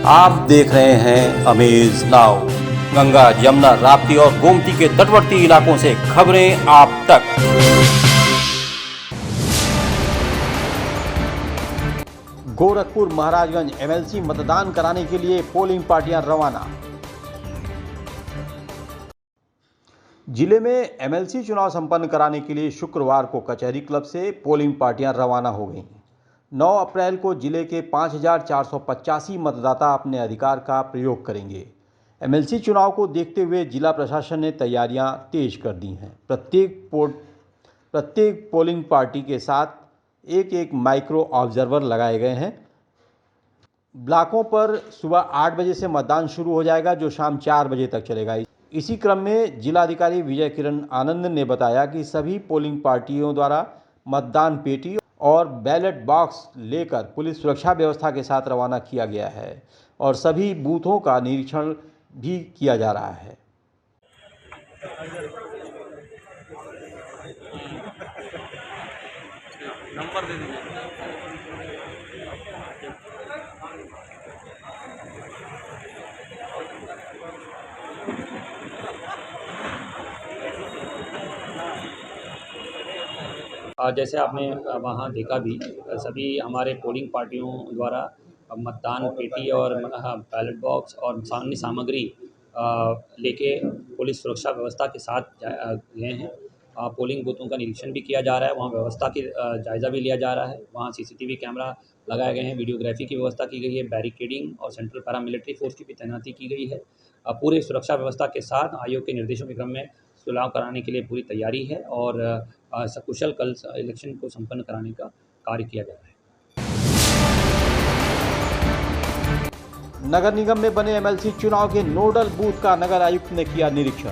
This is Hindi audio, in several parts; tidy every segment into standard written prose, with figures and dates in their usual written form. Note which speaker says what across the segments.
Speaker 1: आप देख रहे हैं अमेज नाउ। गंगा, यमुना, राप्ती और गोमती के तटवर्ती इलाकों से खबरें आप तक। गोरखपुर महाराजगंज एमएलसी मतदान कराने के लिए पोलिंग पार्टियां रवाना। जिले में एमएलसी चुनाव संपन्न कराने के लिए शुक्रवार को कचहरी क्लब से पोलिंग पार्टियां रवाना हो गईं। 9 अप्रैल को जिले के 5,485 मतदाता अपने अधिकार का प्रयोग करेंगे। एमएलसी चुनाव को देखते हुए जिला प्रशासन ने तैयारियां तेज कर दी हैं। प्रत्येक पोलिंग पार्टी के साथ एक माइक्रो ऑब्जर्वर लगाए गए हैं। ब्लॉकों पर सुबह 8 बजे से मतदान शुरू हो जाएगा, जो शाम 4 बजे तक चलेगा। इसी क्रम में जिलाधिकारी विजय किरण आनंद ने बताया कि सभी पोलिंग पार्टियों द्वारा मतदान पेटी और बैलेट बॉक्स लेकर पुलिस सुरक्षा व्यवस्था के साथ रवाना किया गया है और सभी बूथों का निरीक्षण भी किया जा रहा है। नंबर दे दीजिए।
Speaker 2: जैसे आपने वहाँ देखा भी, सभी हमारे पोलिंग पार्टियों द्वारा मतदान पेटी और बैलेट बॉक्स और सामान्य सामग्री लेके पुलिस सुरक्षा व्यवस्था के साथ गए हैं। पोलिंग बूथों का निरीक्षण भी किया जा रहा है, वहाँ व्यवस्था की जायज़ा भी लिया जा रहा है। वहाँ सीसीटीवी कैमरा लगाए गए हैं, वीडियोग्राफी की व्यवस्था की गई है, बैरिकेडिंग और सेंट्रल पैरामिलिट्री फोर्स की भी तैनाती की गई है। पूरे सुरक्षा व्यवस्था के साथ आयोग के निर्देशों के क्रम में चुनाव कराने के लिए पूरी तैयारी है और सकुशल कल इलेक्शन को संपन्न कराने का कार्य किया जा रहा है।
Speaker 1: नगर निगम में बने एमएलसी चुनाव के नोडल बूथ का नगर आयुक्त ने किया निरीक्षण।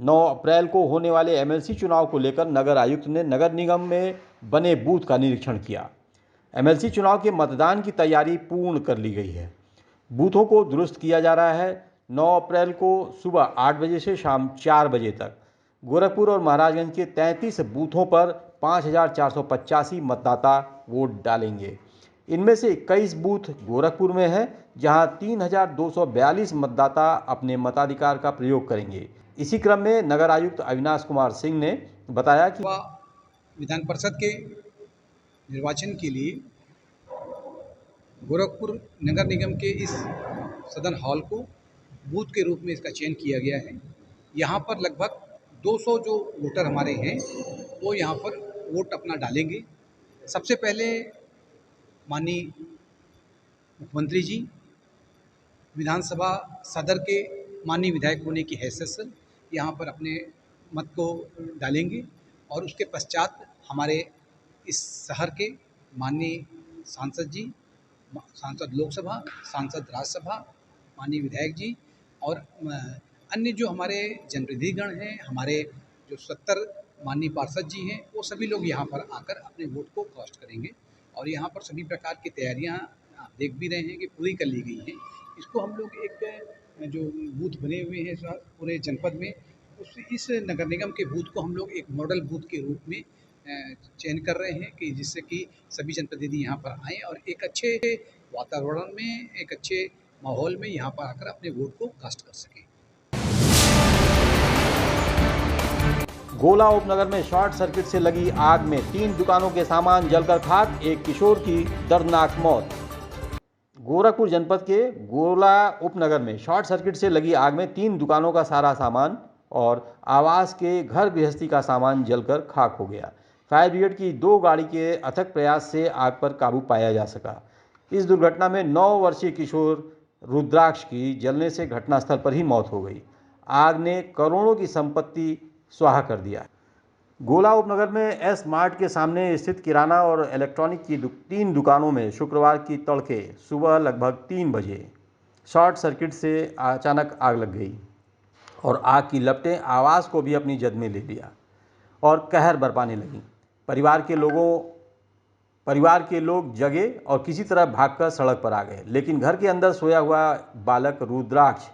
Speaker 1: 9 अप्रैल को होने वाले एमएलसी चुनाव को लेकर नगर आयुक्त ने नगर निगम में बने बूथ का निरीक्षण किया। एमएलसी चुनाव के मतदान की तैयारी पूर्ण कर ली गई है। बूथों को दुरुस्त किया जा रहा है। 9 अप्रैल को सुबह 8 बजे से शाम 4 बजे तक गोरखपुर और महाराजगंज के 33 बूथों पर 5,485 मतदाता वोट डालेंगे। इनमें से 21 बूथ गोरखपुर में है, जहां 3,242 मतदाता अपने मताधिकार का प्रयोग करेंगे। इसी क्रम में नगर आयुक्त अविनाश कुमार सिंह ने बताया कि
Speaker 3: विधान परिषद के निर्वाचन के लिए गोरखपुर नगर निगम के इस सदन हॉल को बूथ के रूप में इसका चयन किया गया है। यहाँ पर लगभग 200 जो वोटर हमारे हैं वो यहाँ पर वोट अपना डालेंगे। सबसे पहले माननीय मुख्यमंत्री जी विधानसभा सदर के माननीय विधायक होने की हैसियत से यहाँ पर अपने मत को डालेंगे और उसके पश्चात हमारे इस शहर के माननीय सांसद जी, सांसद लोकसभा, सांसद राज्यसभा, माननीय विधायक जी और अन्य जो हमारे जनप्रतिनिधिगण हैं, हमारे जो 70 माननीय पार्षद जी हैं, वो सभी लोग यहाँ पर आकर अपने वोट को कास्ट करेंगे। और यहाँ पर सभी प्रकार की तैयारियाँ आप देख भी रहे हैं कि पूरी कर ली गई हैं। इसको हम लोग एक जो बूथ बने हुए हैं पूरे जनपद में, इस नगर निगम के बूथ को हम लोग एक मॉडल बूथ के रूप में चयन कर रहे हैं कि जिससे कि सभी जनप्रतिनिधि यहाँ पर आएँ और एक अच्छे वातावरण में, एक अच्छे माहौल में यहाँ पर आकर अपने वोट को कास्ट कर सकें।
Speaker 1: गोला उपनगर में शॉर्ट सर्किट से लगी आग में 3 दुकानों के सामान जलकर खाक, एक किशोर की दर्दनाक मौत। गोरखपुर जनपद के गोला उपनगर में शॉर्ट सर्किट से लगी आग में 3 दुकानों का सारा सामान और आवास के घर गृहस्थी का सामान जलकर खाक हो गया। फायर ब्रिगेड की 2 गाड़ी के अथक प्रयास से आग पर काबू पाया जा सका। इस दुर्घटना में 9 वर्षीय किशोर रुद्राक्ष की जलने से घटनास्थल पर ही मौत हो गई। आग ने करोड़ों की संपत्ति स्वाहा कर दिया। गोला उपनगर में एस मार्ट के सामने स्थित किराना और इलेक्ट्रॉनिक की 3 दुकानों में शुक्रवार की तड़के सुबह लगभग 3 बजे शॉर्ट सर्किट से अचानक आग लग गई और आग की लपटें आवास को भी अपनी जद में ले लिया और कहर बरपाने लगीं। परिवार के लोग जगे और किसी तरह भागकर सड़क पर आ गए, लेकिन घर के अंदर सोया हुआ बालक रुद्राक्ष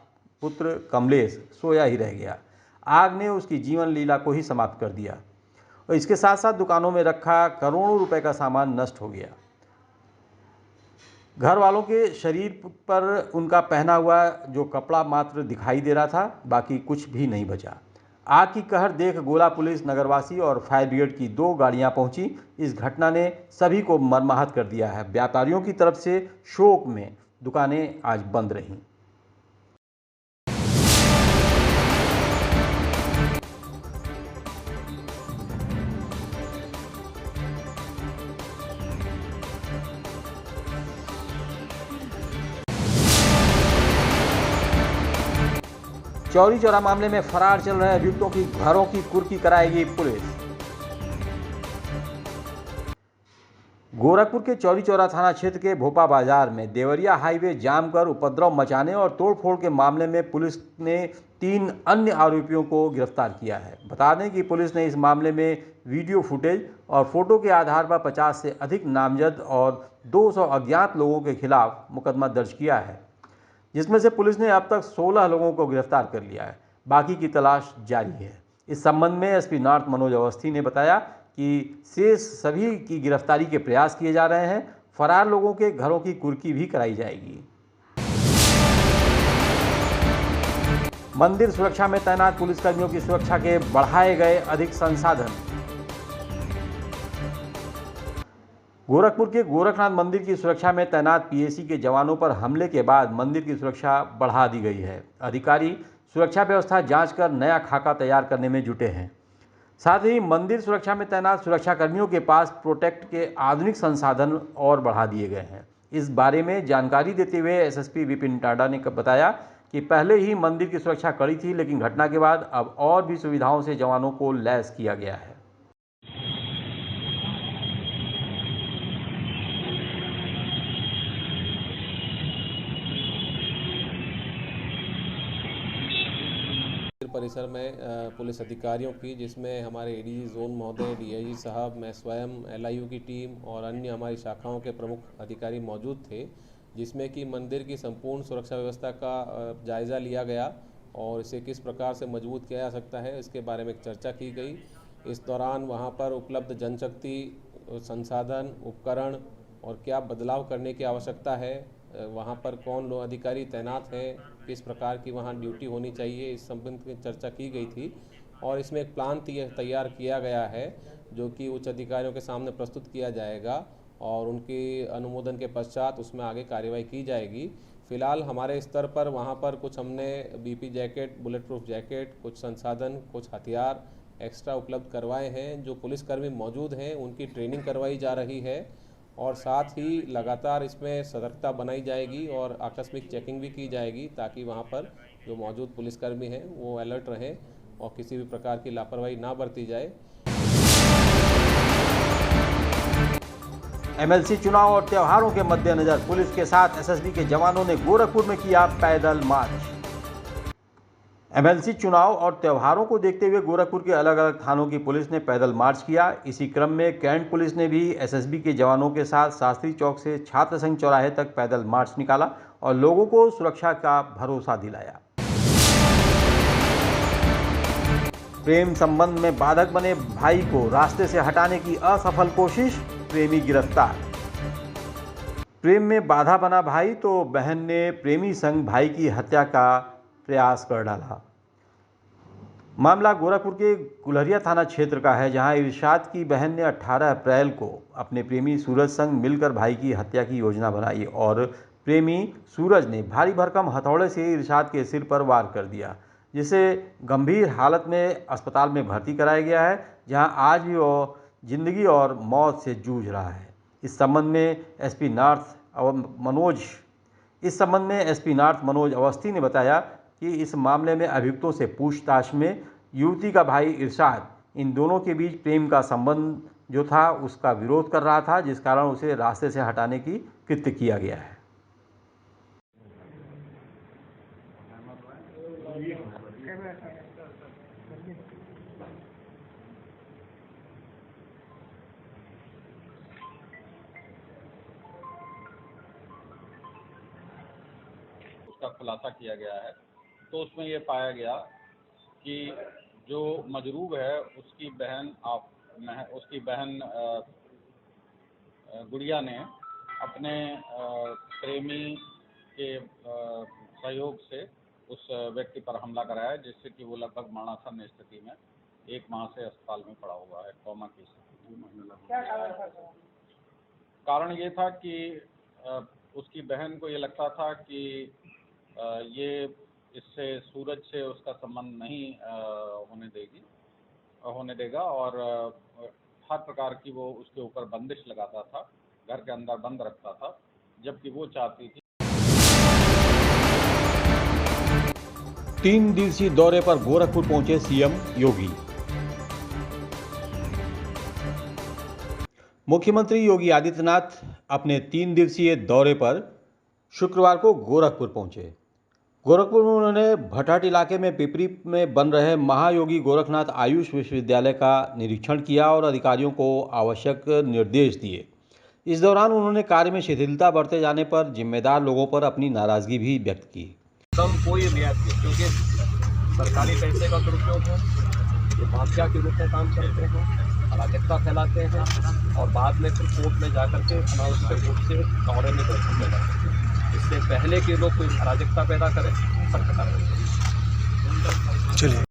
Speaker 1: पुत्र कमलेश सोया ही रह गया। आग ने उसकी जीवन लीला को ही समाप्त कर दिया और इसके साथ साथ दुकानों में रखा करोड़ों रुपए का सामान नष्ट हो गया। घर वालों के शरीर पर उनका पहना हुआ जो कपड़ा मात्र दिखाई दे रहा था, बाकी कुछ भी नहीं बचा। आग की कहर देख गोला पुलिस, नगरवासी और फायर ब्रिगेड की 2 गाड़ियां पहुंची। इस घटना ने सभी को मर्माहत कर दिया है। व्यापारियों की तरफ से शोक में दुकानें आज बंद रहीं। चौरी चौरा मामले में फरार चल रहे अभियुक्तों की घरों की कुर्की कराएगी पुलिस। गोरखपुर के चौरी चौरा थाना क्षेत्र के भोपा बाजार में देवरिया हाईवे जाम कर उपद्रव मचाने और तोड़फोड़ के मामले में पुलिस ने 3 अन्य आरोपियों को गिरफ्तार किया है। बता दें कि पुलिस ने इस मामले में वीडियो फुटेज और फोटो के आधार पर 50 से अधिक नामजद और 200 अज्ञात लोगों के खिलाफ मुकदमा दर्ज किया है, जिसमें से पुलिस ने अब तक 16 लोगों को गिरफ्तार कर लिया है। बाकी की तलाश जारी है। इस संबंध में एसपी नॉर्थ मनोज अवस्थी ने बताया कि शेष सभी की गिरफ्तारी के प्रयास किए जा रहे हैं। फरार लोगों के घरों की कुर्की भी कराई जाएगी। मंदिर सुरक्षा में तैनात पुलिसकर्मियों की सुरक्षा के बढ़ाए गए अधिक संसाधन। गोरखपुर के गोरखनाथ मंदिर की सुरक्षा में तैनात पीएसी के जवानों पर हमले के बाद मंदिर की सुरक्षा बढ़ा दी गई है। अधिकारी सुरक्षा व्यवस्था जांच कर नया खाका तैयार करने में जुटे हैं। साथ ही मंदिर सुरक्षा में तैनात सुरक्षाकर्मियों के पास प्रोटेक्ट के आधुनिक संसाधन और बढ़ा दिए गए हैं। इस बारे में जानकारी देते हुए एसएसपी विपिन टाडा ने बताया कि पहले ही मंदिर की सुरक्षा कड़ी थी, लेकिन घटना के बाद अब और भी सुविधाओं से जवानों को लैस किया गया है।
Speaker 4: परिसर में पुलिस अधिकारियों की, जिसमें हमारे एडीजी जोन महोदय, डीआईजी साहब, मैं स्वयं, एलआईयू की टीम और अन्य हमारी शाखाओं के प्रमुख अधिकारी मौजूद थे, जिसमें कि मंदिर की संपूर्ण सुरक्षा व्यवस्था का जायज़ा लिया गया और इसे किस प्रकार से मजबूत किया जा सकता है, इसके बारे में चर्चा की गई। इस दौरान वहाँ पर उपलब्ध जनशक्ति, संसाधन, उपकरण और क्या बदलाव करने की आवश्यकता है, वहाँ पर कौन लोग अधिकारी तैनात हैं, किस प्रकार की वहाँ ड्यूटी होनी चाहिए, इस संबंध में चर्चा की गई थी। और इसमें एक प्लान तैयार किया गया है जो कि उच्च अधिकारियों के सामने प्रस्तुत किया जाएगा और उनके अनुमोदन के पश्चात उसमें आगे कार्रवाई की जाएगी। फ़िलहाल हमारे स्तर पर वहाँ पर कुछ हमने BP jacket, bullet proof jacket, कुछ संसाधन, कुछ हथियार एक्स्ट्रा उपलब्ध करवाए हैं। जो पुलिसकर्मी मौजूद हैं उनकी ट्रेनिंग करवाई जा रही है और साथ ही लगातार इसमें सतर्कता बनाई जाएगी और आकस्मिक चेकिंग भी की जाएगी, ताकि वहाँ पर जो मौजूद पुलिसकर्मी हैं वो अलर्ट रहें और किसी भी प्रकार की लापरवाही ना बरती जाए।
Speaker 1: एमएलसी चुनाव और त्योहारों के मद्देनजर पुलिस के साथ एसएसबी के जवानों ने गोरखपुर में किया पैदल मार्च। एमएलसी चुनाव और त्योहारों को देखते हुए गोरखपुर के अलग अलग थानों की पुलिस ने पैदल मार्च किया। इसी क्रम में कैंट पुलिस ने भी एसएसबी के जवानों के साथ शास्त्री चौक से छात्र संघ चौराहे तक पैदल मार्च निकाला और लोगों को सुरक्षा का भरोसा दिलाया। प्रेम संबंध में बाधक बने भाई को रास्ते से हटाने की असफल कोशिश, प्रेमी गिरफ्तार। प्रेम में बाधा बना भाई तो बहन ने प्रेमी संग भाई की हत्या का प्रयास कर डाला। मामला गोरखपुर के गुलहरिया थाना क्षेत्र का है, जहां इरशाद की बहन ने 18 अप्रैल को अपने प्रेमी सूरज संग मिलकर भाई की हत्या की योजना बनाई और प्रेमी सूरज ने भारी भरकम हथौड़े से इरशाद के सिर पर वार कर दिया, जिसे गंभीर हालत में अस्पताल में भर्ती कराया गया है, जहां आज भी वो जिंदगी और मौत से जूझ रहा है। इस संबंध में एसपी नॉर्थ मनोज अवस्थी ने बताया कि इस मामले में अभियुक्तों से पूछताछ में युवती का भाई इरशाद इन दोनों के बीच प्रेम का संबंध जो था उसका विरोध कर रहा था, जिस कारण उसे रास्ते से हटाने की कृत्य किया गया है।
Speaker 5: उसका खुलासा किया गया है, तो उसमें ये पाया गया कि जो मजरूब है उसकी बहन गुड़िया ने अपने प्रेमी के सहयोग से उस व्यक्ति पर हमला कराया, जिससे कि वो लगभग मरणासन्न स्थिति में 1 माह से अस्पताल में पड़ा हुआ है, कोमा की स्थिति में। क्या कारण ये था कि उसकी बहन को ये लगता था कि ये इससे सूरज से उसका संबंध नहीं होने देगा और हर प्रकार की वो उसके ऊपर बंदिश लगाता था, घर के अंदर बंद रखता था, जबकि वो चाहती थी।
Speaker 1: 3 दिवसीय दौरे पर गोरखपुर पहुंचे सीएम योगी। मुख्यमंत्री योगी आदित्यनाथ अपने 3 दिवसीय दौरे पर शुक्रवार को गोरखपुर पहुंचे। गोरखपुर में उन्होंने भटहट इलाके में पिपरी में बन रहे महायोगी गोरखनाथ आयुष विश्वविद्यालय का निरीक्षण किया और अधिकारियों को आवश्यक निर्देश दिए। इस दौरान उन्होंने कार्य में शिथिलता बरते जाने पर जिम्मेदार लोगों पर अपनी नाराजगी भी व्यक्त की।
Speaker 6: कोई रियायत नहीं, क्योंकि सरकारी पैसे का दुरुपयोग है, ये माफिया के रूप में काम करते हैं, अराजकता फैलाते हैं और बाद में फिर कोर्ट में जाकर के अनावश्यक रूप से दौरे में बैठने लगते हैं। इससे पहले कि लोग कोई अराजकता पैदा करें, सख्त कार्रवाई।
Speaker 1: चलिए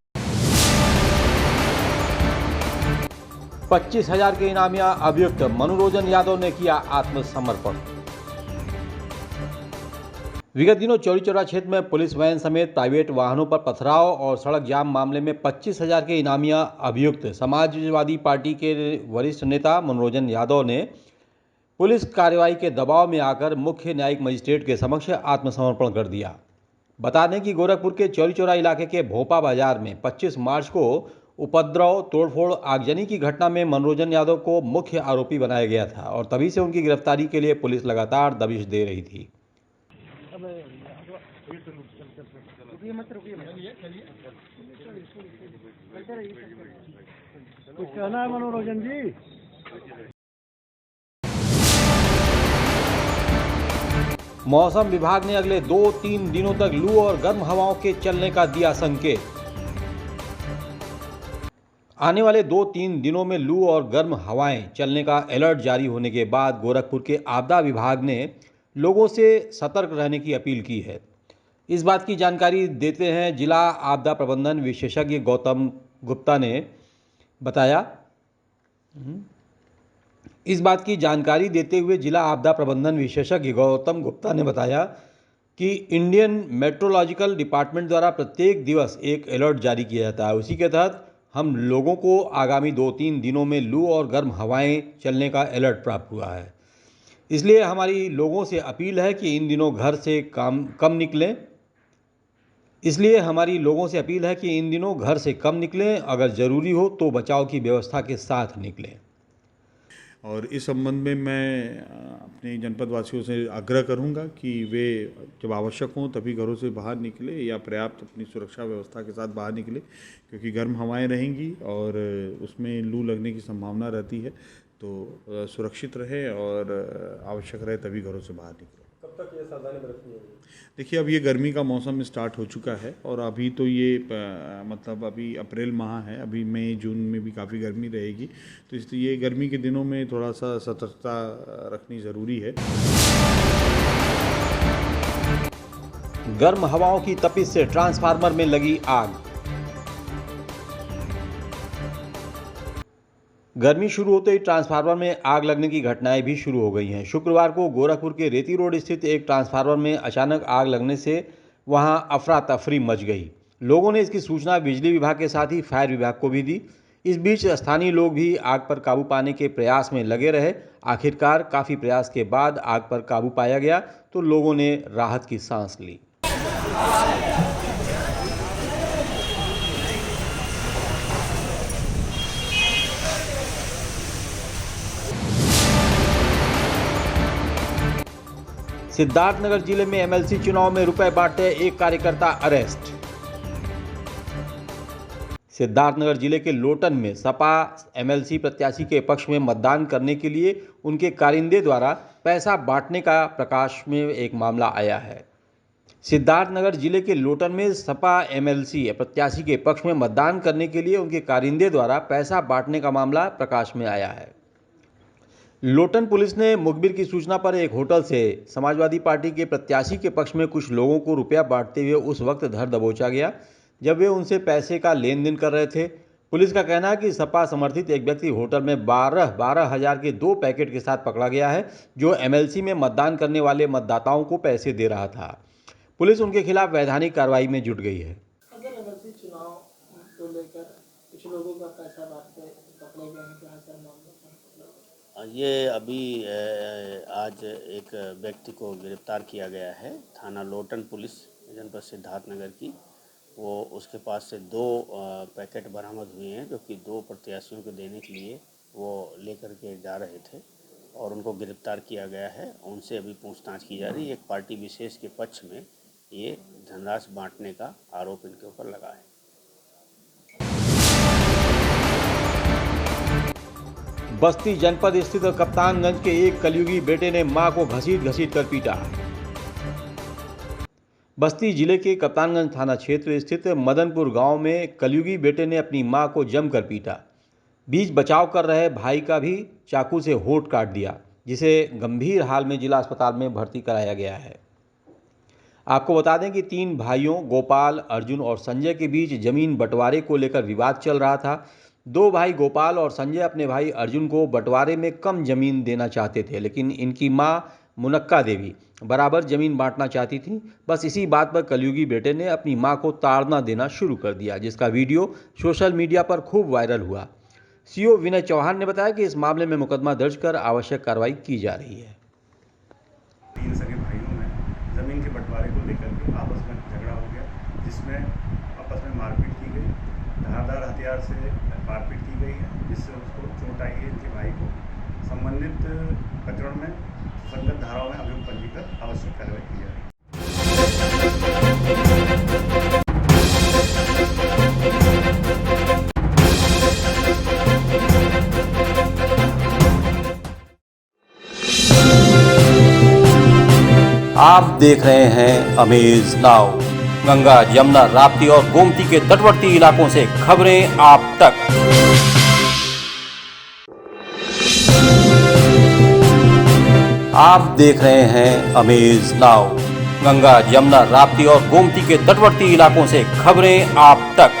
Speaker 1: 25,000 के इनामिया अभियुक्त मनोरंजन यादव ने किया आत्मसमर्पण। विगत दिनों चौरी चौरा क्षेत्र में पुलिस वैन समेत प्राइवेट वाहनों पर पथराव और सड़क जाम मामले में 25,000 के इनामिया अभियुक्त समाजवादी पार्टी के वरिष्ठ नेता मनोरंजन यादव ने पुलिस कार्रवाई के दबाव में आकर मुख्य न्यायिक मजिस्ट्रेट के समक्ष आत्मसमर्पण कर दिया। बता दें कि गोरखपुर के चौरी चौरा इलाके के भोपा बाजार में 25 मार्च को उपद्रव, तोड़फोड़, आगजनी की घटना में मनोरंजन यादव को मुख्य आरोपी बनाया गया था और तभी से उनकी गिरफ्तारी के लिए पुलिस लगातार दबिश दे रही थी।
Speaker 7: कुछ कहना है मनोरंजन जी?
Speaker 1: मौसम विभाग ने अगले 2-3 दिनों तक लू और गर्म हवाओं के चलने का दिया संकेत। आने वाले 2-3 दिनों में लू और गर्म हवाएं चलने का अलर्ट जारी होने के बाद गोरखपुर के आपदा विभाग ने लोगों से सतर्क रहने की अपील की है। इस बात की जानकारी देते हैं जिला आपदा प्रबंधन विशेषज्ञ गौतम गुप्ता ने बताया। इस बात की जानकारी देते हुए जिला आपदा प्रबंधन विशेषज्ञ गौतम गुप्ता ने बताया कि इंडियन मेट्रोलॉजिकल डिपार्टमेंट द्वारा प्रत्येक दिवस एक अलर्ट जारी किया जाता है। उसी के तहत हम लोगों को आगामी 2-3 दिनों में लू और गर्म हवाएं चलने का अलर्ट प्राप्त हुआ है। इसलिए हमारी लोगों से अपील है कि इन दिनों घर से कम निकलें। अगर ज़रूरी हो तो बचाव की व्यवस्था के साथ निकलें।
Speaker 8: और इस संबंध में मैं अपने जनपद वासियों से आग्रह करूंगा कि वे जब आवश्यक हों तभी घरों से बाहर निकले या पर्याप्त अपनी सुरक्षा व्यवस्था के साथ बाहर निकले, क्योंकि गर्म हवाएं रहेंगी और उसमें लू लगने की संभावना रहती है। तो सुरक्षित रहे और आवश्यक रहे तभी घरों से बाहर निकले।
Speaker 6: कब तक ये सावधानी बरतनी होगी?
Speaker 8: देखिए, अब ये गर्मी का मौसम स्टार्ट हो चुका है और अभी तो ये मतलब अभी अप्रैल माह है, अभी मई जून में भी काफ़ी गर्मी रहेगी, तो इसलिए ये गर्मी के दिनों में थोड़ा सा सतर्कता रखनी ज़रूरी है।
Speaker 1: गर्म हवाओं की तपिश से ट्रांसफार्मर में लगी आग। गर्मी शुरू होते ही ट्रांसफार्मर में आग लगने की घटनाएं भी शुरू हो गई हैं। शुक्रवार को गोरखपुर के रेती रोड स्थित एक ट्रांसफार्मर में अचानक आग लगने से वहां अफरा तफरी मच गई। लोगों ने इसकी सूचना बिजली विभाग के साथ ही फायर विभाग को भी दी। इस बीच स्थानीय लोग भी आग पर काबू पाने के प्रयास में लगे रहे। आखिरकार काफ़ी प्रयास के बाद आग पर काबू पाया गया तो लोगों ने राहत की सांस ली। सिद्धार्थनगर जिले में एमएलसी चुनाव में रुपए बांटते एक कार्यकर्ता अरेस्ट। सिद्धार्थनगर जिले के लोटन में सपा एमएलसी प्रत्याशी के पक्ष में मतदान करने के लिए उनके कारिंदे द्वारा पैसा बांटने का प्रकाश में एक मामला आया है। सिद्धार्थनगर जिले के लोटन में सपा एमएलसी प्रत्याशी के पक्ष में मतदान करने के लिए उनके कारिंदे द्वारा पैसा बांटने का मामला प्रकाश में आया है। लोटन पुलिस ने मुखबिर की सूचना पर एक होटल से समाजवादी पार्टी के प्रत्याशी के पक्ष में कुछ लोगों को रुपया बांटते हुए उस वक्त धर दबोचा गया जब वे उनसे पैसे का लेन देन कर रहे थे। पुलिस का कहना है कि सपा समर्थित एक व्यक्ति होटल में 12,000 के 2 पैकेट के साथ पकड़ा गया है, जो एमएलसी में मतदान करने वाले मतदाताओं को पैसे दे रहा था। पुलिस उनके खिलाफ वैधानिक कार्रवाई में जुट गई है।
Speaker 9: अगर एमएलसी चुनाव को लेकर कुछ लोगों का पैसा बांटते पकड़े गए हैं, क्या सर मामला?
Speaker 10: ये अभी आज एक व्यक्ति को गिरफ्तार किया गया है थाना लोटन पुलिस जनपद सिद्धार्थनगर की। वो उसके पास से 2 पैकेट बरामद हुए हैं जो कि 2 प्रत्याशियों को देने के लिए वो लेकर के जा रहे थे और उनको गिरफ्तार किया गया है। उनसे अभी पूछताछ की जा रही है। एक पार्टी विशेष के पक्ष में ये धनराशि बांटने का आरोप इनके ऊपर लगा है।
Speaker 1: बस्ती जनपद स्थित कप्तानगंज के एक कलयुगी बेटे ने मां को घसीट कर पीटा। बस्ती जिले के कप्तानगंज थाना क्षेत्र स्थित मदनपुर गांव में कलयुगी बेटे ने अपनी मां को जमकर पीटा। बीच बचाव कर रहे भाई का भी चाकू से होंठ काट दिया, जिसे गंभीर हाल में जिला अस्पताल में भर्ती कराया गया है। आपको बता दें कि 3 भाइयों गोपाल, अर्जुन और संजय के बीच जमीन बंटवारे को लेकर विवाद चल रहा था। 2 भाई गोपाल और संजय अपने भाई अर्जुन को बंटवारे में कम जमीन देना चाहते थे, लेकिन इनकी मां मुनक्का देवी बराबर जमीन बांटना चाहती थी। बस इसी बात पर कलयुगी बेटे ने अपनी मां को ताड़ना देना शुरू कर दिया, जिसका वीडियो सोशल मीडिया पर खूब वायरल हुआ। सीओ विनय चौहान ने बताया कि इस मामले में मुकदमा दर्ज कर आवश्यक कार्रवाई की जा रही है।
Speaker 11: 3 सगे भाइयों में जमीन के बंटवारे को लेकर के आपस में झगड़ा हो गया, जिसमें आपस में मारपीट की गई। धारदार हथियार से मारपीट की गई है, जिससे उसको चोट आई है। इनके भाई को संबंधित प्रकरण में संगत धाराओं में अभियोग पंजीकृत आवश्यक कार्रवाई की जा रही है।
Speaker 1: आप देख रहे हैं अमेज नाउ। गंगा, यमुना, राप्ती और गोमती के तटवर्ती इलाकों से खबरें आप तक। आप देख रहे हैं अमेज नाउ। गंगा, यमुना, राप्ती और गोमती के तटवर्ती इलाकों से खबरें आप तक।